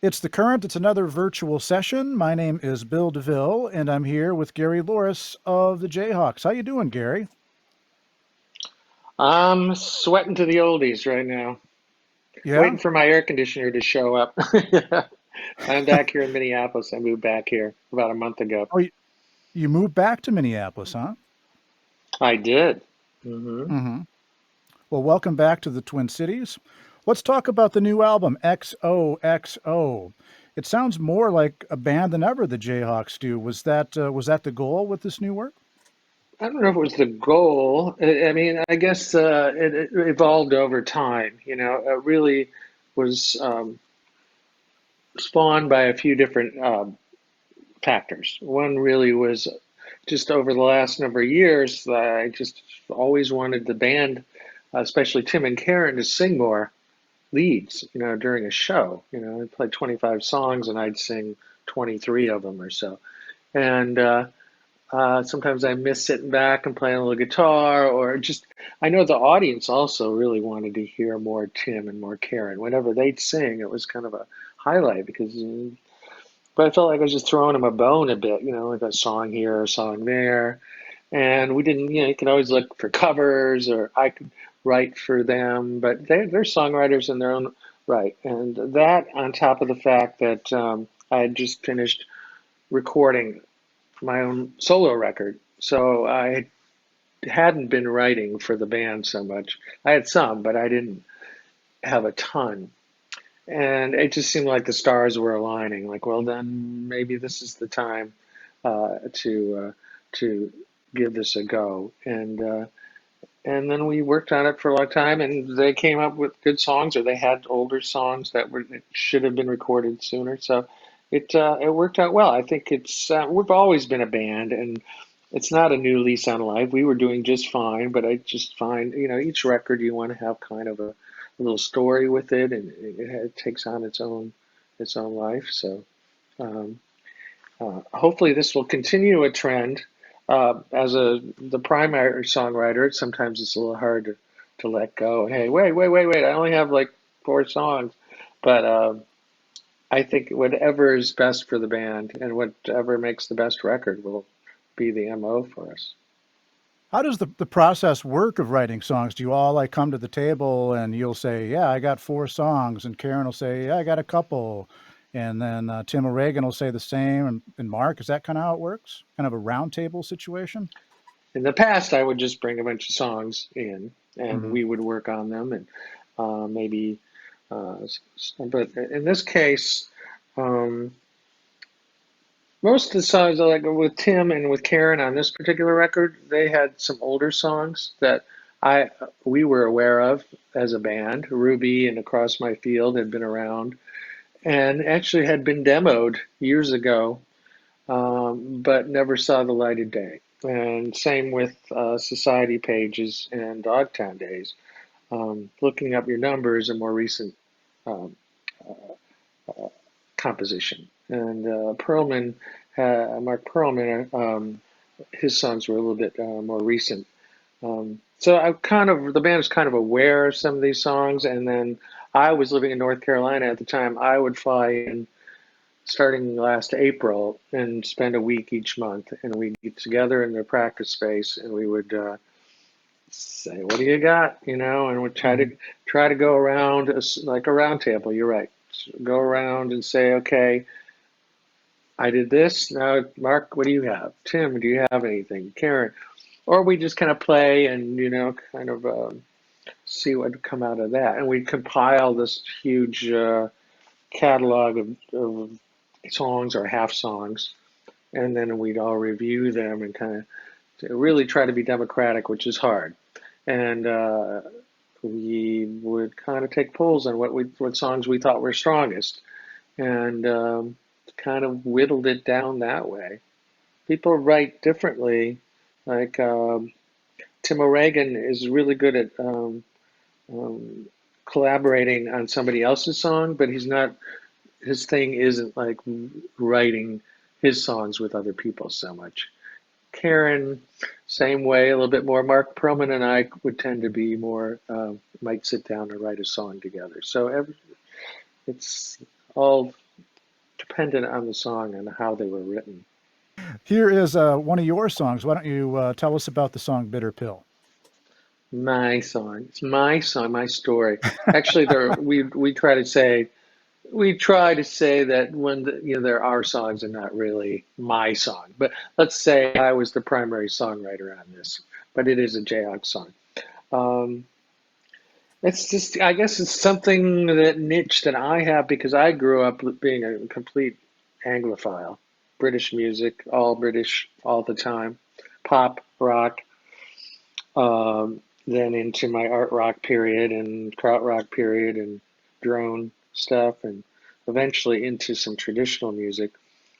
It's the current. It's another virtual session. My name is Bill DeVille, and I'm here with Gary Louris of the Jayhawks. How you doing, Gary? I'm sweating to the oldies right now, Yeah. waiting for my air conditioner to show up. I'm back here in Minneapolis. I moved back here about a month ago. Oh, you moved back to Minneapolis, huh? I did. hmm Mm-hmm. Well, welcome back to the Twin Cities. Let's talk about the new album, XOXO. It sounds more like a band than ever the Jayhawks do. Was that the goal with this new work? I don't know if it was the goal. I mean, I guess it evolved over time. It really was spawned by a few different factors. One really was just over the last number of years, I just always wanted the band, especially Tim and Karen, to sing more leads, during a show. I'd play 25 songs and I'd sing 23 of them or so. And sometimes I miss sitting back and playing a little guitar, or just, I know the audience also really wanted to hear more Tim and more Karen. Whenever they'd sing, it was kind of a highlight because, but I felt like I was just throwing them a bone a bit, like a song here, a song there. And we didn't, you could always look for covers or I could write for them, but they're songwriters in their own right. And that on top of the fact that I had just finished recording my own solo record. So I hadn't been writing for the band so much. I had some, but I didn't have a ton. And it just seemed like the stars were aligning. Like, well, then maybe this is the time to give this a go. And then we worked on it for a long time, and they came up with good songs, or they had older songs that should have been recorded sooner. So it worked out well. I think it's we've always been a band, and it's not a new lease on life. We were doing just fine, but I just find each record you want to have kind of a little story with it, and it takes on its own life. So. Um, Hopefully, this will continue a trend. As the primary songwriter, sometimes it's a little hard to let go. Hey, wait! I only have like four songs, but I think whatever is best for the band and whatever makes the best record will be the MO for us. How does the process work of writing songs? Do you all like come to the table and you'll say, "Yeah, I got four songs," and Karen will say, "Yeah, I got a couple," and then Tim O'Regan will say the same, and Mark, is that kind of how it works? Kind of a round table situation? In the past, I would just bring a bunch of songs in, and Hmm. we would work on them, and maybe. But in this case. Um, Most of the songs, like with Tim and with Karen on this particular record, they had some older songs that I we were aware of as a band. Ruby and Across My Field had been around and actually had been demoed years ago, but never saw the light of day. And same with Society Pages and Dogtown Days. Looking up your numbers, a more recent um, composition. And Marc Perlman, his songs were a little bit more recent. So the band was kind of aware of some of these songs, and then I was living in North Carolina at the time. I would fly in starting last April and spend a week each month, and we'd get together in the practice space, and we would say, "What do you got?" And we'd Hmm. try to go around like a round table. You're right. Go around and say, "Okay, I did this. Now, Mark, what do you have? Tim, do you have anything? Karen?" Or we just kind of play and, kind of see what would come out of that. And we compile this huge catalog of songs or half songs. And then we'd all review them and kind of really try to be democratic, which is hard. And we would kind of take polls on what songs we thought were strongest, and kind of whittled it down that way. People write differently. Like Tim O'Regan is really good at um, collaborating on somebody else's song, but he's not. His thing isn't like writing his songs with other people so much. Karen, same way, a little bit more. Marc Perlman and I would tend to be more, might sit down and write a song together. So it's all dependent on the song and how they were written. Here is one of your songs. Why don't you tell us about the song Bitter Pill? My song. It's my song, my story. Actually, we try to say that when there are songs and not really my song. But let's say I was the primary songwriter on this, but it is a Jayhawk song. Um, it's just, I guess it's something that niche that I have because I grew up being a complete Anglophile. British music, all British, all the time, pop, rock, then into my art rock period and krautrock period and drone stuff, and eventually into some traditional music.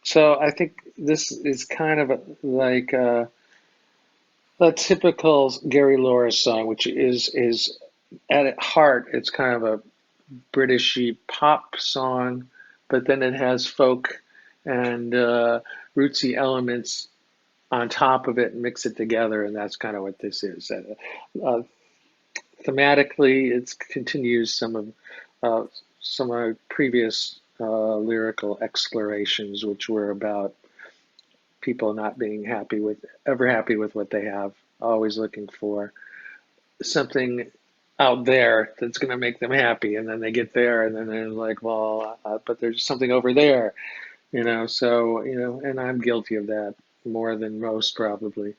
So I think this is kind of like a typical Gary Louris song, which is at its heart, it's kind of a Britishy pop song, but then it has folk and rootsy elements on top of it and mix it together, and that's kind of what this is. Thematically, it continues some of my previous lyrical explorations, which were about people not being happy with what they have, always looking for something out there that's going to make them happy, and then they get there, and then they're like, well, but there's something over there, So and I'm guilty of that more than most probably,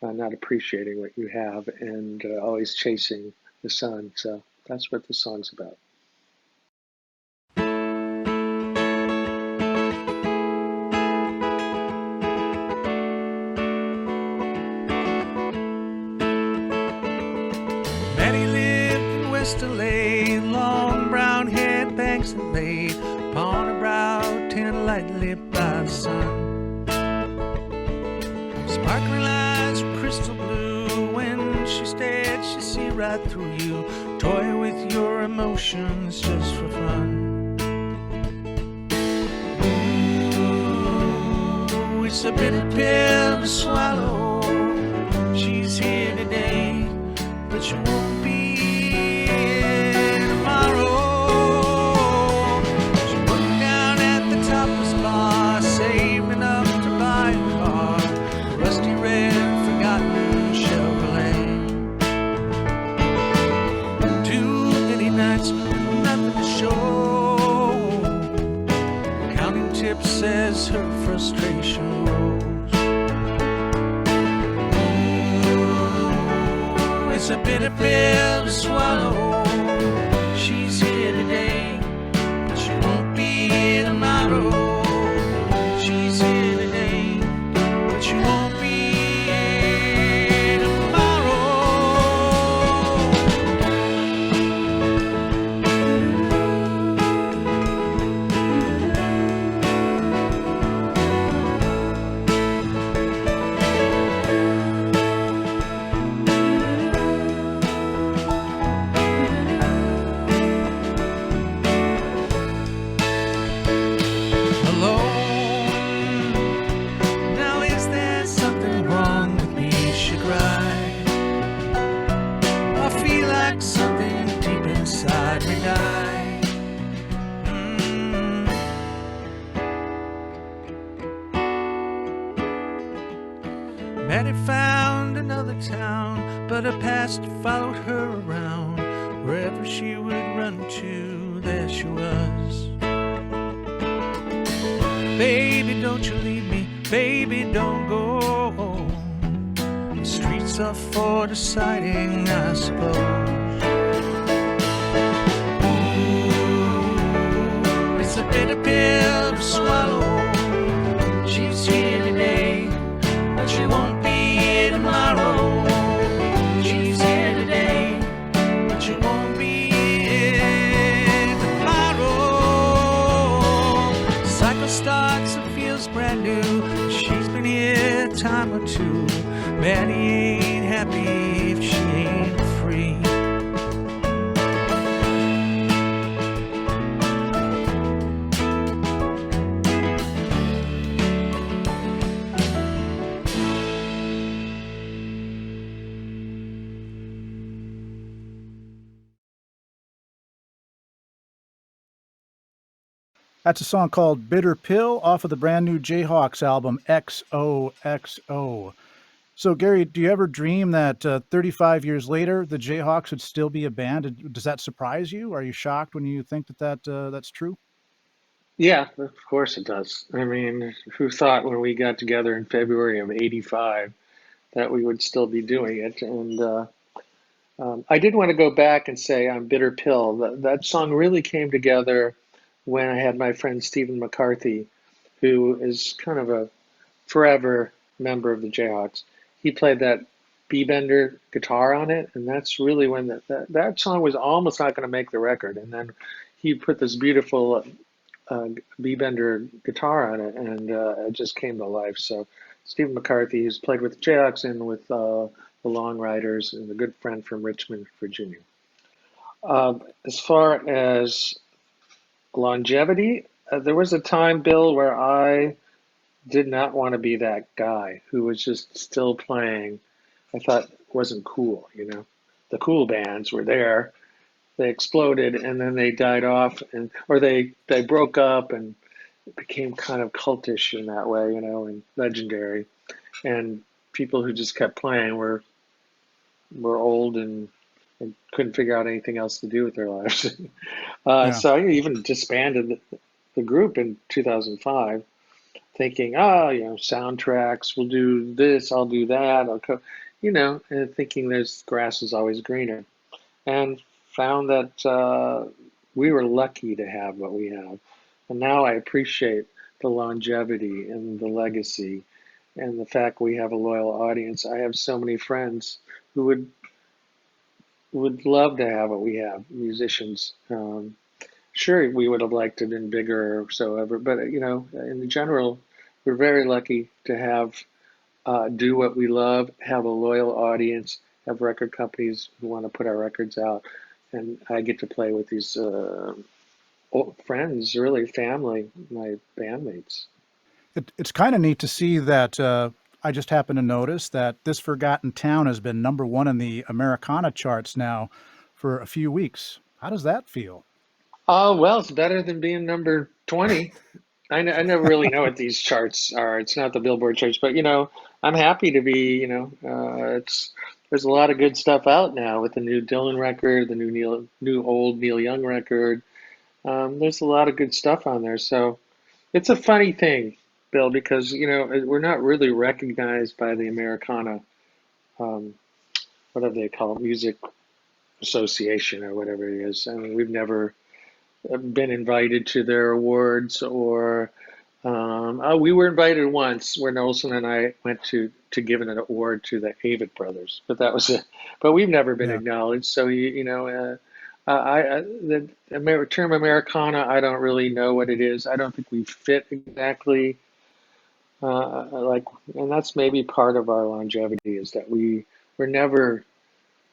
not appreciating what you have and always chasing the sun. So that's what the song's about. Many lived in West LA, long brown hair, banks that laid upon her brow, tan lightly by the sun. Sparkling eyes were crystal blue. When she stared, she see right through you. Toy with your emotions just for fun. Ooh, it's a bitter pill to swallow. She's here today, but you won't be here tomorrow. She worked down at the topless bar, saved enough to buy a car, a rusty red forgotten Chevrolet. Too many nights, nothing to show, counting tips as her frustration rose. It's a bitter pill to swallow. She's here today, but she won't be here tomorrow. She's here today, but she won't be here tomorrow. Maddie found another town, but her past followed her around. Wherever she would run to, there she was. Baby, don't you leave me, baby, don't go. The streets are for deciding, I suppose. Ooh, it's a bitter pill to swallow. She's here today, but she won't be here tomorrow. She's here today, but she won't be here tomorrow. Cycle starts and feels brand new. She's been here a time or two. Maddie ain't happy if she ain't free. That's a song called Bitter Pill off of the brand new Jayhawks album XOXO. So, Gary, do you ever dream that 35 years later the Jayhawks would still be a band? Does that surprise you? Are you shocked when you think that's true? Yeah, of course it does. I mean, who thought when we got together in February of '85 that we would still be doing it? And I did want to go back and say on Bitter Pill, that song really came together when I had my friend Stephen McCarthy, who is kind of a forever member of the Jayhawks. He played that B-bender guitar on it, and that's really when that song was almost not going to make the record. And then he put this beautiful B-bender guitar on it, and it just came to life. So Stephen McCarthy, who's played with the Jayhawks and with the Long Riders, and a good friend from Richmond, Virginia. As far as longevity, there was a time, Bill, where I did not want to be that guy who was just still playing. I thought wasn't cool, you know. The cool bands were there. They exploded and then they died off, and or they broke up and became kind of cultish in that way, you know, and legendary. And people who just kept playing were old and couldn't figure out anything else to do with their lives. Yeah. So I even disbanded the group in 2005, thinking, oh, you know, soundtracks, we'll do this, I'll do that, you know, and thinking there's grass is always greener, and found that we were lucky to have what we have, and now I appreciate the longevity and the legacy, and the fact we have a loyal audience. I have so many friends who would love to have what we have, musicians. Sure, we would have liked to have been bigger or so ever, but you know, in general, we're very lucky to have do what we love, have a loyal audience, have record companies who want to put our records out, and I get to play with these old friends, really family, my bandmates. It's kind of neat to see that. I just happened to notice that This Forgotten Town has been number one in the Americana charts now for a few weeks. How does that feel? Oh, well, it's better than being number 20. I never really know what these charts are. It's not the Billboard charts, but you know, I'm happy to be. You know, it's there's a lot of good stuff out now with the new Dylan record, the new old Neil Young record. There's a lot of good stuff on there. So it's a funny thing, Bill, because you know we're not really recognized by the Americana, um, whatever they call it, music association or whatever it is. I mean, we've never been invited to their awards or oh, we were invited once when Olson and I went to give an award to the Avett brothers, but that was it. But we've never been Yeah. acknowledged. So you know, the term Americana, I don't really know what it is. I don't think we fit exactly like, and that's maybe part of our longevity is that we were never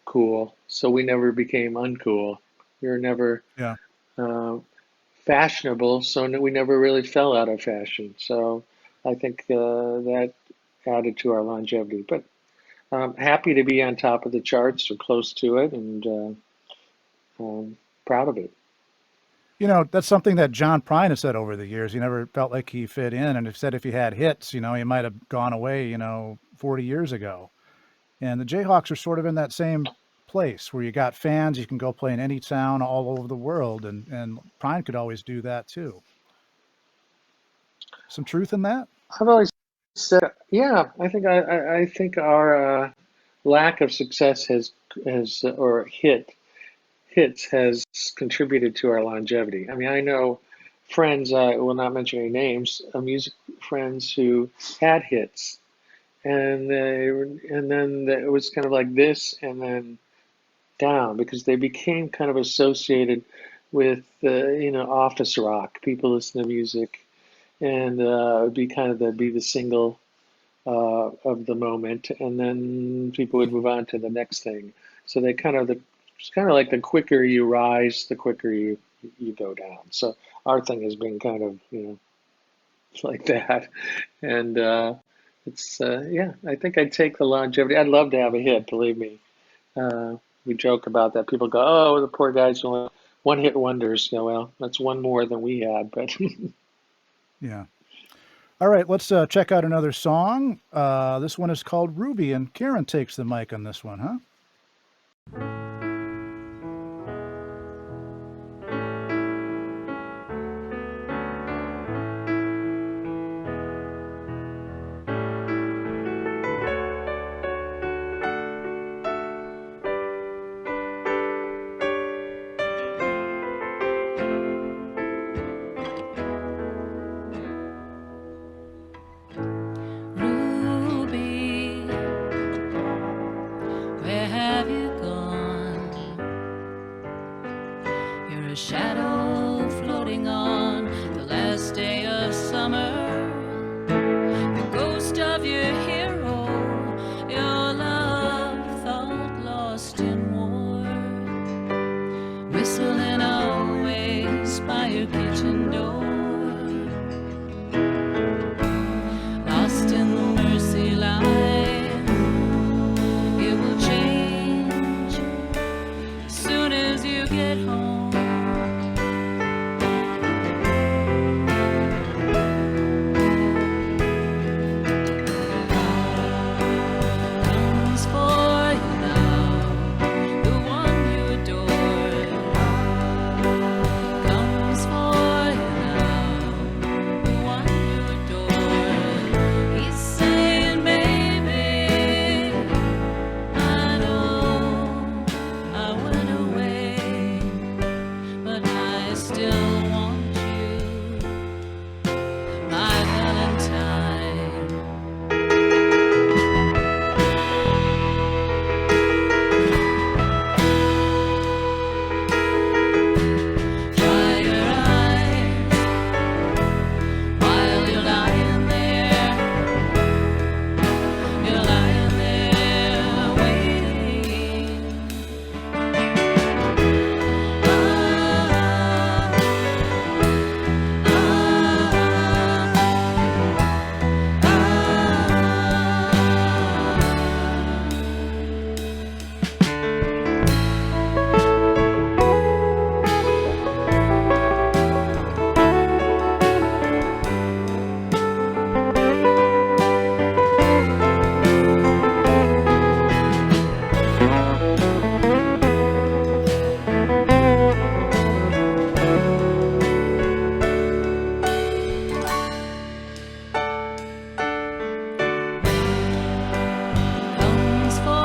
cool, so we never became uncool. We were never Yeah. uh, fashionable, so we never really fell out of fashion. So I think that added to our longevity. But I'm happy to be on top of the charts or close to it, and proud of it. You know, that's something that John Prine has said over the years. He never felt like he fit in, and he said if he had hits, you know, he might have gone away, 40 years ago. And the Jayhawks are sort of in that same place where you got fans, you can go play in any town all over the world, and Prine could always do that too. Some truth in that? I've always said, yeah, I think our lack of success has or hits has contributed to our longevity. I mean, I know friends, I will not mention any names, music friends who had hits, and then it was kind of like this, and then down because they became kind of associated with you know, office rock. People listen to music, and it'd be kind of the single of the moment, and then people would move on to the next thing. So they kind of it's kind of like the quicker you rise, the quicker you go down. So our thing has been kind of, you know, like that, and it's yeah. I think I'd take the longevity. I'd love to have a hit. Believe me. Uh, we joke about that. People go, "Oh, the poor guys only one-hit wonders. Yeah, well, that's one more than we had, but Yeah. All right, let's check out another song. This one is called Ruby, and Karen takes the mic on this one, huh? Ruby, where have you gone? You're a shadow floating on the last day of summer. The ghost of your hero, your love thought lost in war. Whistling always by your kitchen door. Lost in the mercy line, it will change as soon as you get home. Comes for you now, the one you adore. Comes for you now, the one you adore. He's saying, baby, I know I went away, but I still want you, my Valentine. Dry your eyes while you're lying there. You're lying there waiting. Comes for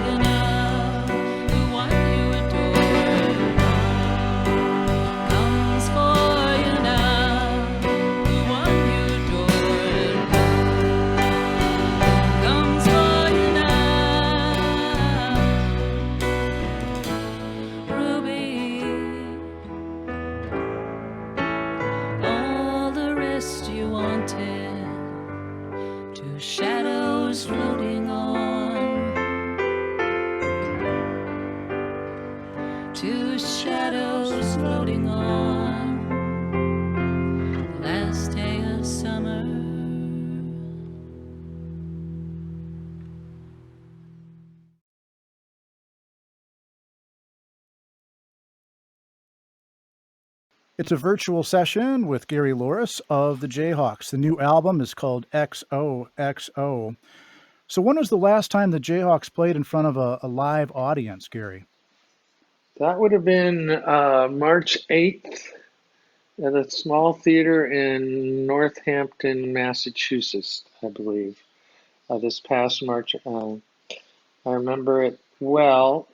you now, the one you adore. Comes for you now, the one you adore. Comes for you now, Ruby. All the rest you wanted, two shadows floating on, two shadows floating on, the last day of summer. It's a virtual session with Gary Louris of the Jayhawks. The new album is called XOXO. So when was the last time the Jayhawks played in front of a live audience, Gary? that would have been March 8th at a small theater in Northampton, Massachusetts, I believe. This past March, I remember it well.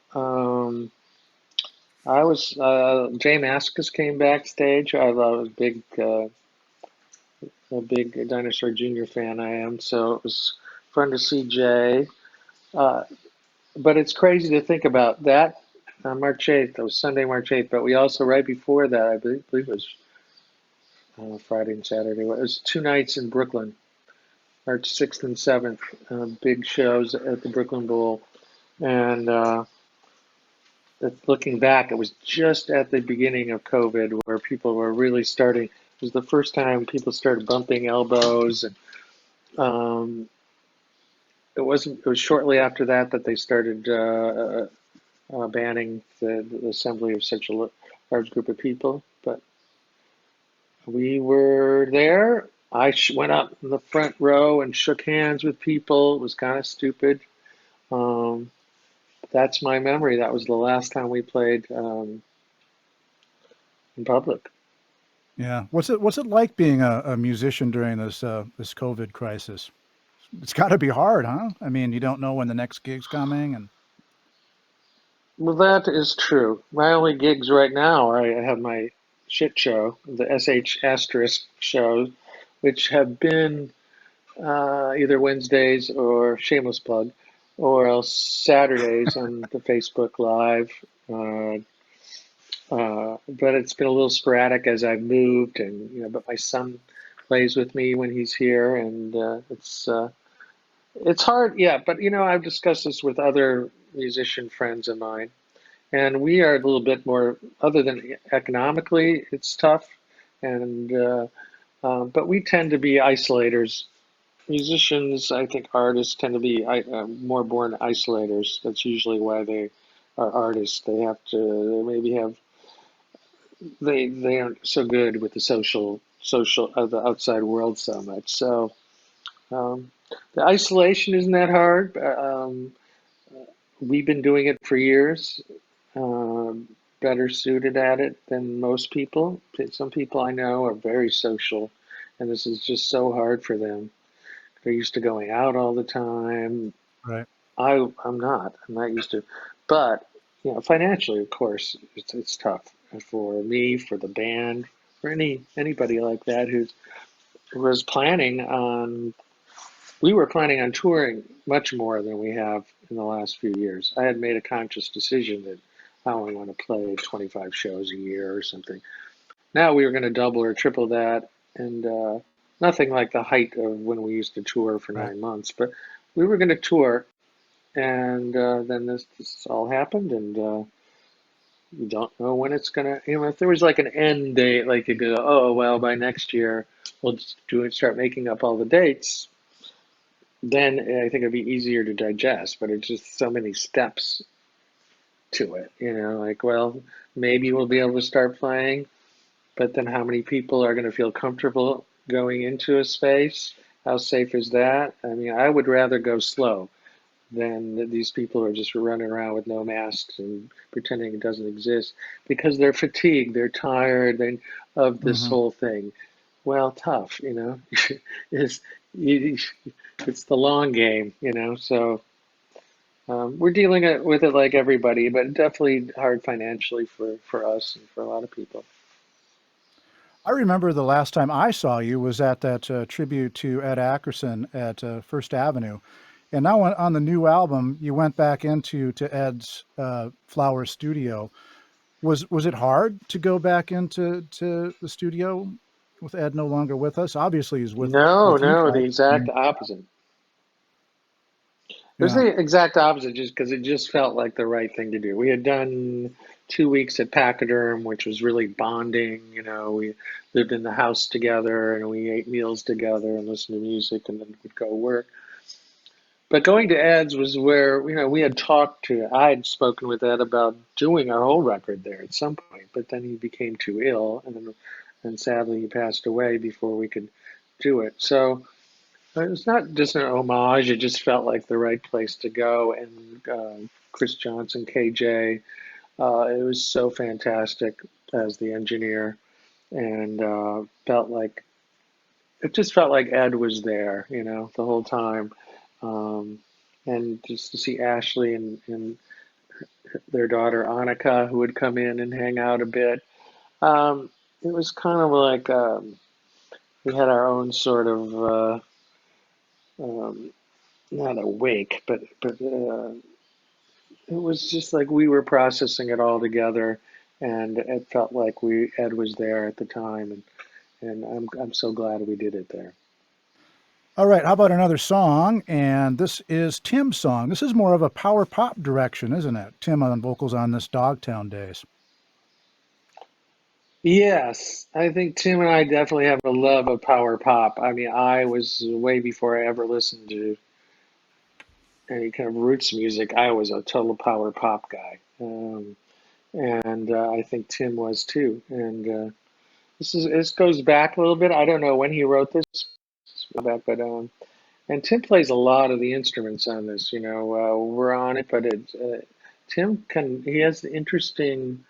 I was Jay Mascis came backstage. I was a big Dinosaur Jr. fan. I am, so it was fun to see Jay. Uh, but it's crazy to think about that. March 8th. It was Sunday, March 8th. But we also right before that, I believe it was Friday and Saturday. It was 2 nights in Brooklyn, March 6th and 7th. Big shows at the Brooklyn Bowl, and looking back, it was just at the beginning of COVID where people were really starting. It was the first time people started bumping elbows, and um, it was shortly after that that they started banning the assembly of such a large group of people, but we were there. I went up in the front row and shook hands with people. It was kind of stupid. Um, that's my memory. That was the last time we played in public. Yeah. What's it like being a musician during this COVID crisis? It's got to be hard, huh? I mean, you don't know when the next gig's coming, and Well, that is true. My only gigs right now are I have my shit show, the SH asterisk shows, which have been either Wednesdays or shameless plug, or else Saturdays on the Facebook Live. Uh, but it's been a little sporadic as I've moved, and but my son plays with me when he's here, and it's hard. Yeah, but I've discussed this with other musician friends of mine, and we are a little bit more, other than economically, it's tough, and but we tend to be isolators. Musicians, I think artists tend to be more born isolators. That's usually why they are artists. They have to, they maybe have, they aren't so good with the social the outside world so much. So um, the isolation isn't that hard. We've been doing it for years. Better suited at it than most people. Some people I know are very social, and this is just so hard for them. They're used to going out all the time. right. I'm not. I'm not used to. But financially, of course, it's tough for me, for the band, for anybody like that who was planning on. We were planning on touring much more than we have in the last few years. I had made a conscious decision that I only want to play 25 shows a year or something. Now we were going to double or triple that, and nothing like the height of when we used to tour for Right. 9 months. But we were going to tour, and then this all happened, and you don't know when it's gonna. If there was like an end date, like you go, oh well, by next year we'll just start making up all the dates. Then I think it'd be easier to digest. But it's just so many steps to it. Like well, maybe we'll be able to start playing, but then how many people are going to feel comfortable going into a space? How safe is that? I mean, I would rather go slow than these people who are just running around with no masks and pretending it doesn't exist because they're fatigued, they're tired of this Hmm. whole thing. Well, tough, it's, you, it's the long game. So we're dealing with it like everybody, but definitely hard financially for us and for a lot of people. I remember the last time I saw you was at that tribute to Ed Ackerson at First Avenue, and now on the new album, you went back into Ed's Flower Studio. Was it hard to go back into the studio with Ed no longer with us? Obviously, he's No, with you no, the guys. exact opposite. It was Yeah. the exact opposite, just because it just felt like the right thing to do. We had done 2 weeks at Pachyderm, which was really bonding. We lived in the house together and we ate meals together and listened to music and then would go work. But going to Ed's was where, we had I had spoken with Ed about doing our whole record there at some point, but then he became too ill and sadly he passed away before we could do it. So it's not just an homage. It just felt like the right place to go. And Chris Johnson, KJ, it was so fantastic as the engineer, and it just felt like Ed was there, the whole time. Um, and just to see Ashley and their daughter Annika, who would come in and hang out a bit. It was kind of like we had our own sort of. Um, Not awake, but it was just like we were processing it all together, and it felt like Ed was there at the time, and I'm so glad we did it there. All right. How about another song? And this is Tim's song. This is more of a power pop direction, isn't it? Tim on vocals on this Dogtown Days. Yes, I think Tim and I definitely have a love of power pop. I mean, I was way before I ever listened to any kind of roots music. I was a total power pop guy. and I think Tim was too. And this goes back a little bit. I don't know when he wrote this, but and Tim plays a lot of the instruments on this. We're on it, but Tim he has the interesting.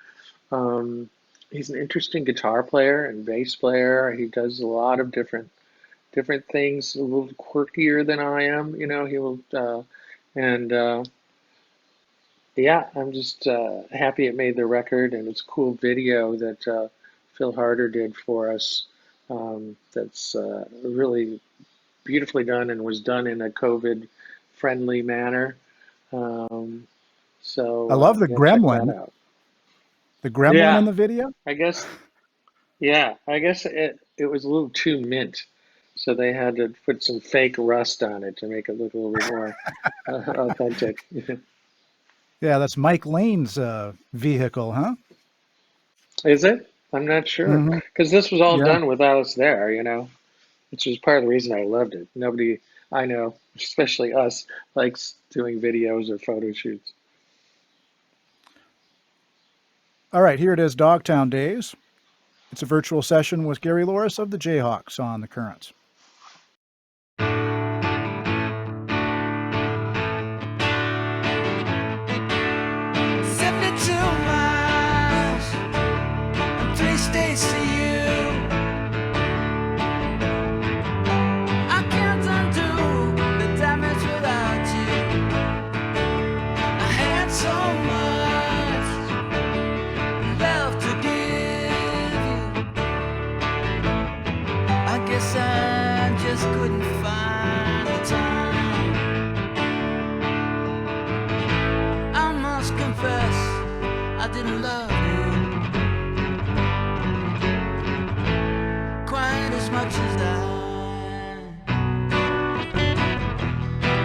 He's an interesting guitar player and bass player. He does a lot of different things, a little quirkier than I am. He will, and yeah, I'm just happy it made the record, and it's a cool video that Phil Harder did for us. That's really beautifully done and was done in a COVID-friendly manner. Um, I so love the yeah, check that gremlin. out. The gremlin in Yeah, the video? I guess. Yeah, I guess it was a little too mint, so they had to put some fake rust on it to make it look a little bit more authentic. Yeah, that's Mike Lane's vehicle, huh? Is it? I'm not sure Hmm. because this was all Yeah. done without us there, which is part of the reason I loved it. Nobody I know, especially us, likes doing videos or photo shoots. All right, here it is, Dogtown Days. It's a virtual session with Gary Louris of the Jayhawks on the Currents. 72 miles and 3 states to you. I can't undo the damage without you. I had so much left to give you. I guess I just couldn't find the time. I must confess, I didn't love you quite as much as I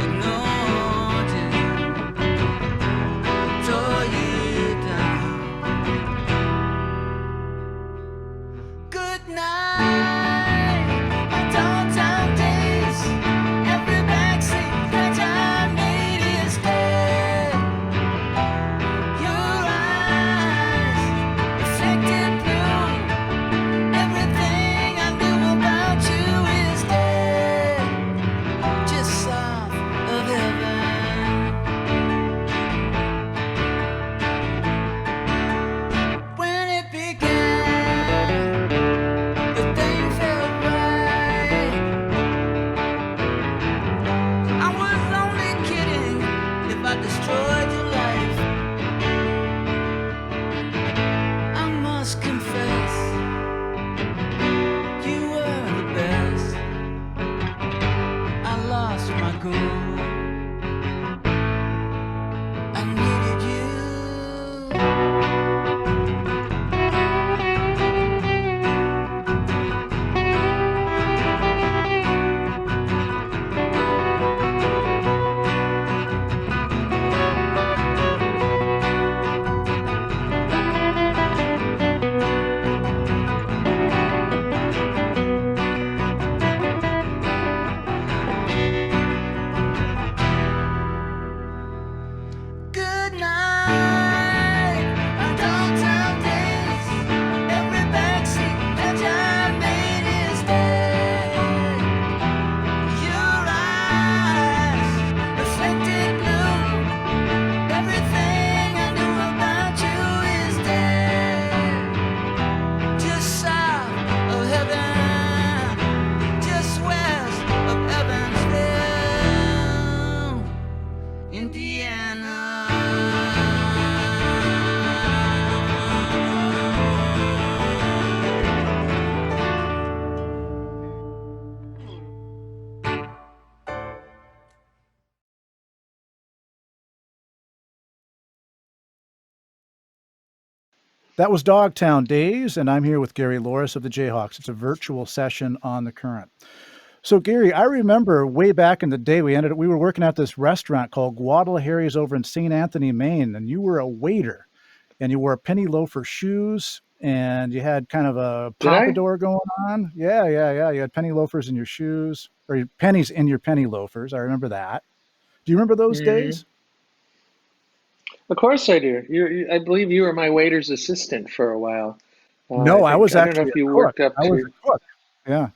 ignored you, tore you down. Good night, my Dogtown days. Every backseat that I made is dead. Your eyes reflected blue. Everything I knew about you is dead. Just south of heaven. When it began, the thing felt right. I was only kidding if I destroyed your life. I must confess, you were the best. I lost my cool. I needed you. Good night, our Dogtown days. Every backseat that I made is dead. Your eyes reflected blue. Everything I knew about you is dead. Just south of heaven, just west of Evansville, Indiana. That was Dogtown Days, and I'm here with Gary Louris of the Jayhawks. It's a virtual session on the Current. So, Gary, I remember way back in the day, we were working at this restaurant called Guadalajara's over in St. Anthony, Maine, and you were a waiter, and you wore penny loafer shoes, and you had kind of a Did I? pompadour going on. Yeah, yeah, yeah. You had penny loafers in your shoes, or pennies in your penny loafers. I remember that. Do you remember those Hmm. days? Of course I do. I believe you were my waiter's assistant for a while. I No, I think was I don't know actually if you a cook. worked up I was to. a cook. Yeah.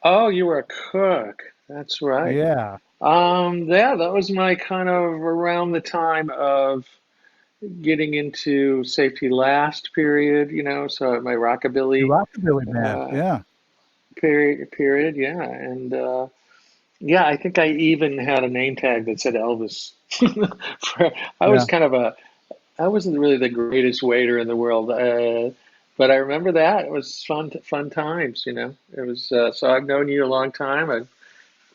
Oh, you were a cook. That's right. Yeah. Yeah, that was my kind of around the time of getting into safety last period, so my Your rockabilly rockabilly band. uh, Yeah. period, yeah, and yeah, I think I even had a name tag that said Elvis. For, I was Yeah. kind of a, I wasn't really the greatest waiter in the world, but I remember that it was fun times. It was so I've known you a long time. I'm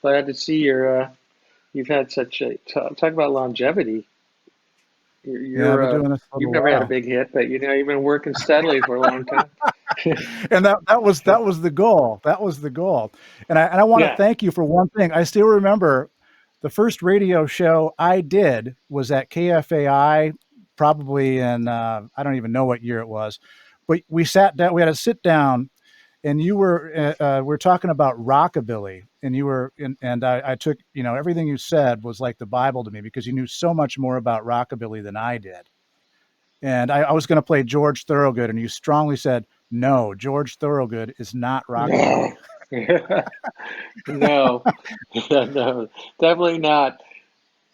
glad to see you've had such a talk about longevity. Yeah. I've been doing this for a You've little never had a while. big hit, but you've been working steadily for a long time. And that was the goal. That was the goal. And I want to Yeah. thank you for one thing. I still remember the first radio show I did was at KFAI, probably in I don't even know what year it was, but we sat down. We had a sit down, and we're talking about rockabilly, and I took everything you said was like the Bible to me because you knew so much more about rockabilly than I did. And I was going to play George Thorogood, and you strongly said, no, George Thorogood is not rockabilly. No. No. No. Definitely not.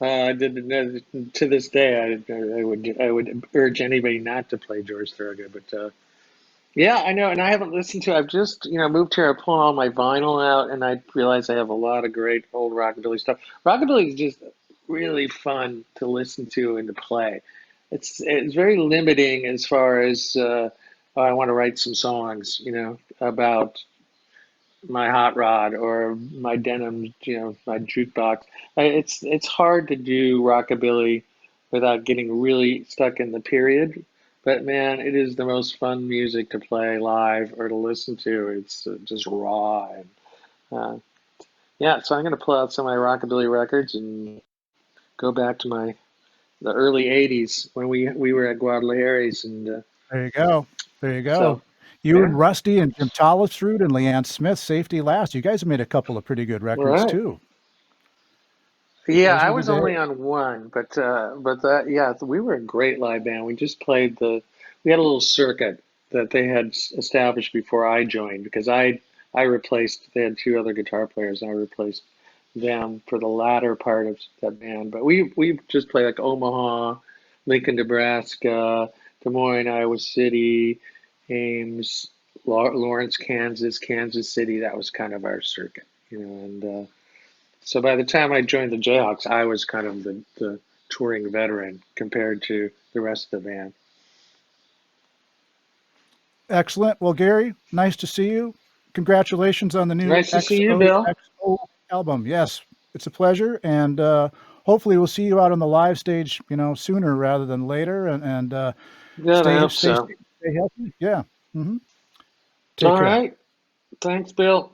To this day, I would urge anybody not to play George Thorogood. But yeah, I know, and I haven't listened to. I've just moved here. I pulled all my vinyl out, and I realized I have a lot of great old rockabilly stuff. Rockabilly is just really fun to listen to and to play. It's very limiting as far as oh, I want to write some songs, about my hot rod or my denim, my jukebox. It's hard to do rockabilly without getting really stuck in the period. But man, it is the most fun music to play live or to listen to. It's just raw and uh, yeah. So I'm gonna pull out some of my rockabilly records and go back to the early '80s when we were at Guadalajara's and There you go. There you so go. You yeah, and Rusty and Jim Tollistrud and Leanne Smith, Safety Last. You guys made a couple of pretty good all records right. too. Yeah, Those I were the was days. only on one, but that yeah, we were a great live band. We just played we had a little circuit that they had established before I joined because I replaced they had two other guitar players and I replaced them for the latter part of that band. But we just played like Omaha, Lincoln, Nebraska, Des Moines, Iowa City, Ames, Lawrence, Kansas, Kansas City. That was kind of our circuit. And so by the time I joined the Jayhawks, I was kind of the touring veteran compared to the rest of the band. Excellent. Well, Gary, nice to see you. Congratulations on the new Nice to see you, Bill. XOXO album. Yes, it's a pleasure, and hopefully we'll see you out on the live stage, sooner rather than later. And Good, I stay hope stay so. safe, stay healthy. Yeah. Hmm. Take All care. right. Thanks, Bill.